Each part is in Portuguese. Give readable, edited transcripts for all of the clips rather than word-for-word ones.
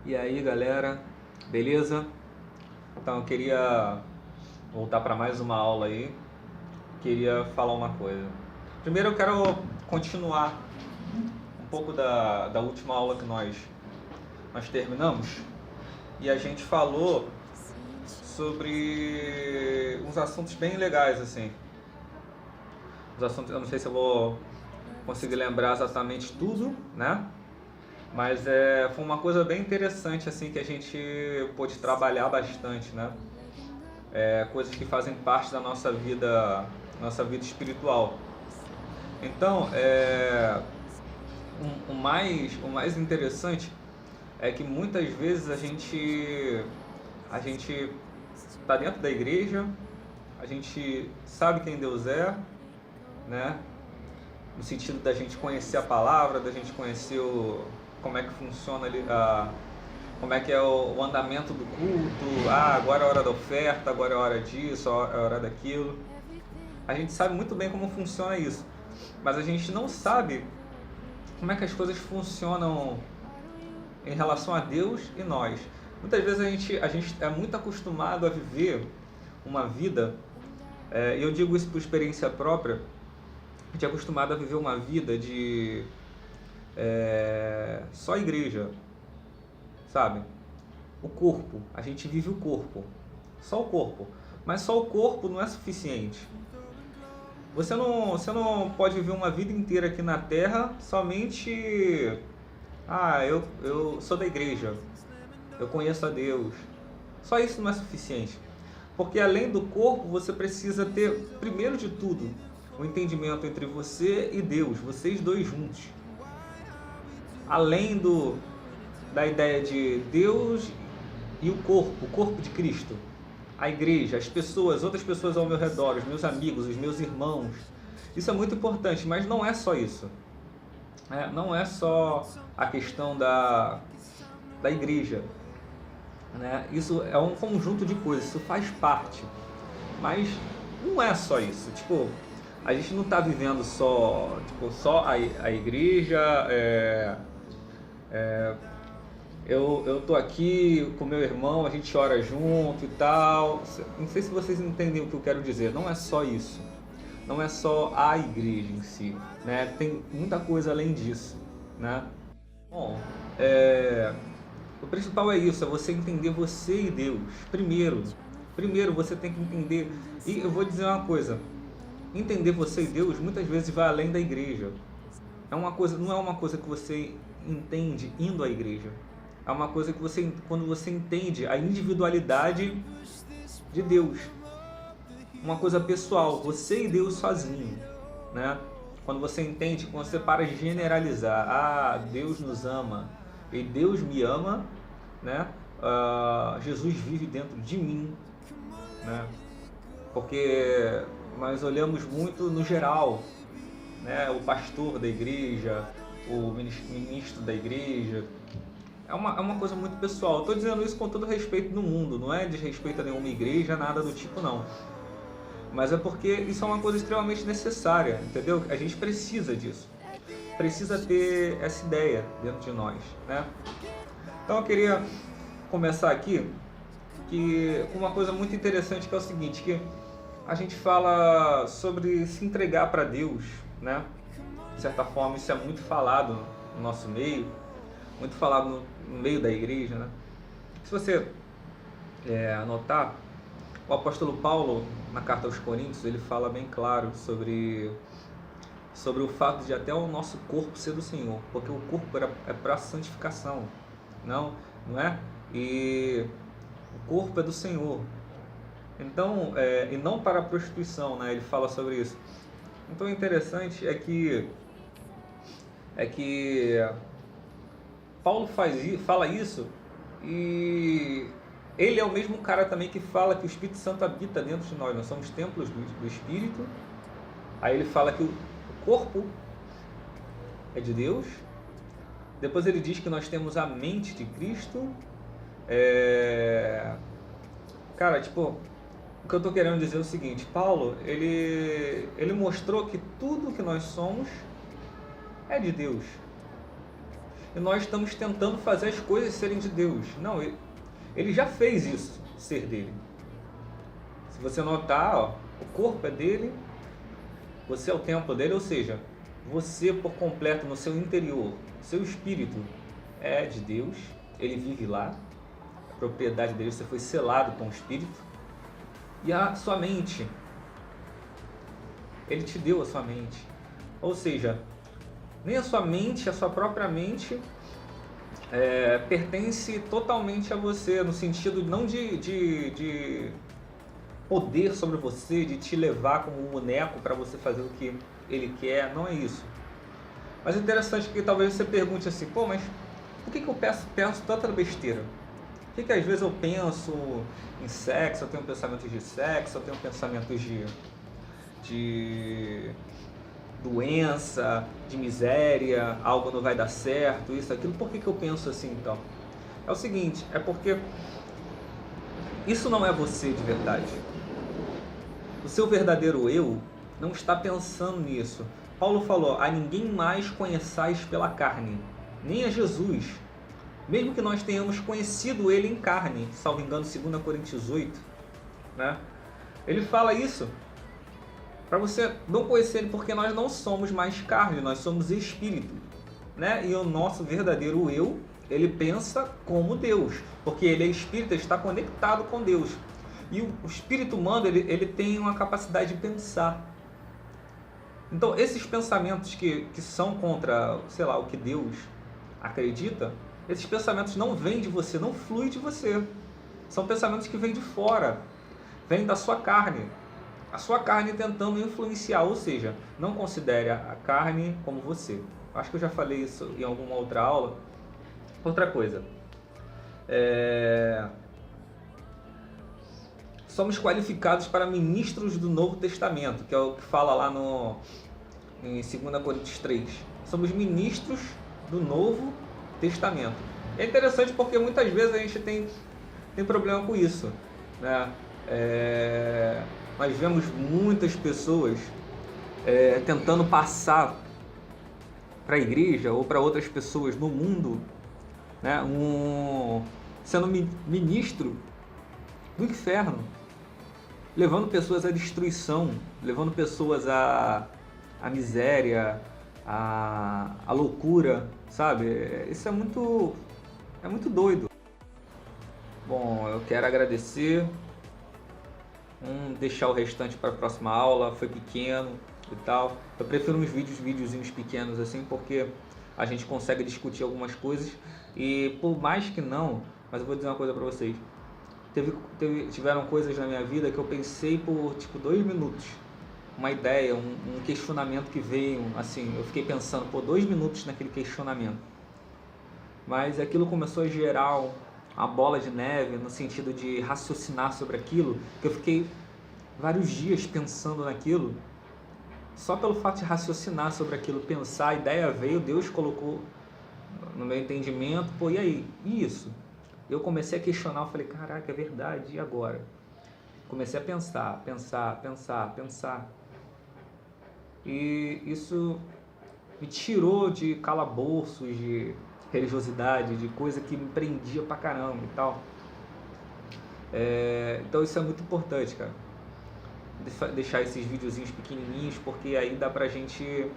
E aí galera, beleza? Então eu queria voltar para mais uma aula aí. Queria falar uma coisa. Primeiro eu quero continuar um pouco da última aula que nós terminamos. E a gente falou sobre uns assuntos bem legais assim. Os assuntos, eu não sei se eu vou conseguir lembrar exatamente tudo, né? Mas foi uma coisa bem interessante assim que a gente pôde trabalhar bastante, né? Coisas que fazem parte da nossa vida espiritual. Então, o mais interessante é que muitas vezes a gente está dentro da igreja, a gente sabe quem Deus é, né? No sentido da gente conhecer a palavra, da gente conhecer como é que funciona ali, como é que é o andamento do culto. Agora é a hora da oferta, agora é a hora disso, é a hora daquilo. A gente sabe muito bem como funciona isso, mas a gente não sabe como é que as coisas funcionam em relação a Deus e nós. Muitas vezes a gente é muito acostumado a viver uma vida, e eu digo isso por experiência própria, a gente é acostumado a viver uma vida de só igreja, sabe? O corpo, a gente vive o corpo, só o corpo, mas só o corpo não é suficiente. Você não pode viver uma vida inteira aqui na Terra somente, eu sou da igreja, eu conheço a Deus. Só isso não é suficiente, porque além do corpo você precisa ter, primeiro de tudo, um entendimento entre você e Deus, vocês dois juntos. Além da ideia de Deus e o corpo de Cristo, a igreja, as pessoas, outras pessoas ao meu redor, os meus amigos, os meus irmãos. Isso é muito importante, mas não é só isso. Não é só a questão da igreja, né? Isso é um conjunto de coisas, isso faz parte, mas não é só isso. Tipo, a gente não está vivendo só a igreja. Eu tô aqui com meu irmão, a gente ora junto e tal. Não sei se vocês entendem o que eu quero dizer. Não é só isso. Não é só a igreja em si, né? Tem muita coisa além disso, né? Bom, o principal é isso, é você entender você e Deus. Primeiro você tem que entender. E eu vou dizer uma coisa: entender você e Deus muitas vezes vai além da igreja. Não é uma coisa que você entende indo à igreja. É uma coisa que quando você entende a individualidade de Deus, uma coisa pessoal, você e Deus sozinho, né? Quando você entende, quando você para de generalizar, Deus nos ama e Deus me ama, né? Jesus vive dentro de mim, né? Porque nós olhamos muito no geral, né? O pastor da igreja, o ministro da igreja. É uma coisa muito pessoal. Estou dizendo isso com todo respeito do mundo, não é desrespeito a nenhuma igreja, nada do tipo, não. Mas é porque isso é uma coisa extremamente necessária, entendeu? A gente precisa disso. Precisa ter essa ideia dentro de nós, né? Então eu queria começar aqui com uma coisa muito interessante, que é o seguinte, que a gente fala sobre se entregar para Deus, né? De certa forma, isso é muito falado no nosso meio, muito falado no meio da igreja, né? Se você anotar, o apóstolo Paulo, na carta aos Coríntios, ele fala bem claro sobre o fato de até o nosso corpo ser do Senhor, porque o corpo é para santificação, não é? E o corpo é do Senhor, então, e não para a prostituição, né? Ele fala sobre isso. Então, o interessante é que Paulo fala isso, e ele é o mesmo cara também que fala que o Espírito Santo habita dentro de nós. Nós somos templos do Espírito. Aí ele fala que o corpo é de Deus. Depois ele diz que nós temos a mente de Cristo. Cara, tipo, o que eu estou querendo dizer é o seguinte: Paulo, ele mostrou que tudo que nós somos é de Deus. e nós estamos tentando fazer as coisas serem de Deus. Não, ele já fez isso, ser dele. Se você notar, ó, o corpo é dele, você é o templo dele, ou seja, você por completo no seu interior, seu espírito é de Deus, ele vive lá, a propriedade dele, você foi selado com o espírito, e a sua mente, ele te deu a sua mente, ou seja, nem a sua mente, a sua própria mente pertence totalmente a você, no sentido não de poder sobre você, de te levar como um boneco para você fazer o que ele quer, não é isso. Mas é interessante que talvez você pergunte assim, pô, mas por que eu penso tanta besteira? Por que às vezes eu penso em sexo, eu tenho pensamentos de sexo, eu tenho pensamentos de doença, de miséria, algo não vai dar certo, isso, aquilo. Por que eu penso assim então? É o seguinte, é porque isso não é você de verdade. O seu verdadeiro eu não está pensando nisso. Paulo falou, a ninguém mais conheçais pela carne, nem a Jesus. Mesmo que nós tenhamos conhecido ele em carne, salvo engano, 2 Coríntios 8, né? Ele fala isso para você não conhecer ele, porque nós não somos mais carne, nós somos espírito, né? E o nosso verdadeiro eu, ele pensa como Deus, porque ele é espírito, ele está conectado com Deus. E o espírito humano, ele tem uma capacidade de pensar. Então, esses pensamentos que são contra, sei lá, o que Deus acredita, esses pensamentos não vêm de você, não fluem de você. São pensamentos que vêm de fora, vêm da sua carne. A sua carne tentando influenciar, ou seja, não considere a carne como você. Acho que eu já falei isso em alguma outra aula. Outra coisa. Somos qualificados para ministros do Novo Testamento, que é o que fala lá em 2 Coríntios 3. Somos ministros do Novo Testamento. É interessante porque muitas vezes a gente tem problema com isso, né? Nós vemos muitas pessoas tentando passar para a igreja ou para outras pessoas no mundo, né, sendo ministro do inferno, levando pessoas à destruição, levando pessoas à miséria, à loucura, sabe? Isso é muito doido. Bom, eu quero agradecer, deixar o restante para a próxima aula, foi pequeno e tal. Eu prefiro uns videozinhos pequenos assim, porque a gente consegue discutir algumas coisas e por mais que não, mas eu vou dizer uma coisa para vocês. Tiveram coisas na minha vida que eu pensei por tipo 2 minutos, uma ideia, um questionamento que veio, assim, eu fiquei pensando por 2 minutos naquele questionamento, mas aquilo começou a gerar uma bola de neve no sentido de raciocinar sobre aquilo, que eu fiquei vários dias pensando naquilo, só pelo fato de raciocinar sobre aquilo, pensar, a ideia veio, Deus colocou no meu entendimento, pô, e aí? E isso? Eu comecei a questionar, eu falei, caraca, é verdade, e agora? Comecei a pensar. E isso me tirou de calabouços, de religiosidade, de coisa que me prendia pra caramba e tal. Então isso é muito importante, cara. Deixar esses videozinhos pequenininhos, porque aí dá pra gente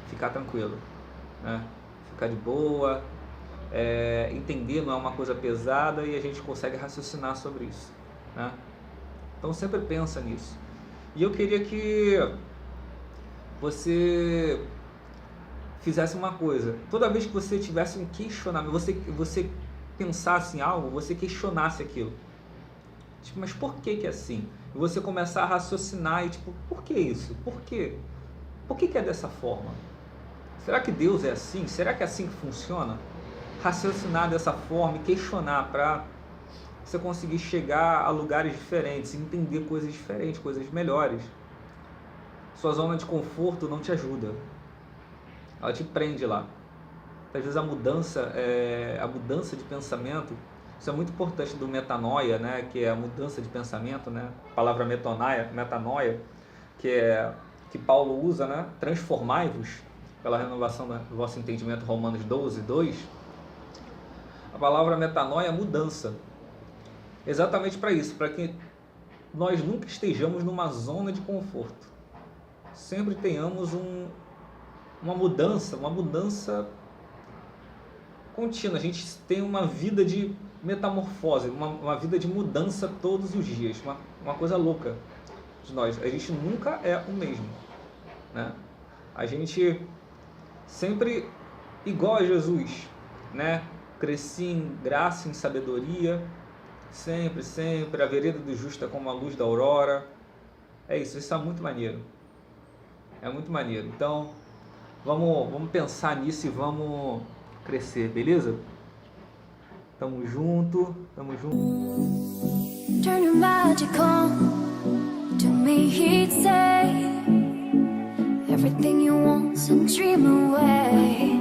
ficar tranquilo, né? Ficar de boa, entender, não é uma coisa pesada e a gente consegue raciocinar sobre isso, né? Então sempre pensa nisso. E eu queria que você fizesse uma coisa, toda vez que você tivesse um questionamento, você pensasse em algo, você questionasse aquilo. Tipo, mas por que é assim? E você começar a raciocinar e tipo, por que isso? Por quê? Por que é dessa forma? Será que Deus é assim? Será que é assim que funciona? Raciocinar dessa forma e questionar para você conseguir chegar a lugares diferentes, entender coisas diferentes, coisas melhores. Sua zona de conforto não te ajuda. Ela te prende lá. Às vezes a mudança de pensamento, isso é muito importante do metanoia, né? Que é a mudança de pensamento, né? A palavra metanoia, que Paulo usa, né? Transformai-vos pela renovação do vosso entendimento, Romanos 12, 2. A palavra metanoia é mudança. Exatamente para isso, para que nós nunca estejamos numa zona de conforto. Sempre tenhamos uma mudança contínua. A gente tem uma vida de metamorfose, uma vida de mudança todos os dias. Uma coisa louca de nós. A gente nunca é o mesmo, né? A gente sempre igual a Jesus, né? Cresci em graça, em sabedoria, sempre, a vereda do justo é como a luz da aurora. É isso é muito maneiro. É muito maneiro. Então, vamos pensar nisso e vamos crescer, beleza? Tamo junto, tamo junto. Turn your magic on to me, he'd say everything you want, so dream away.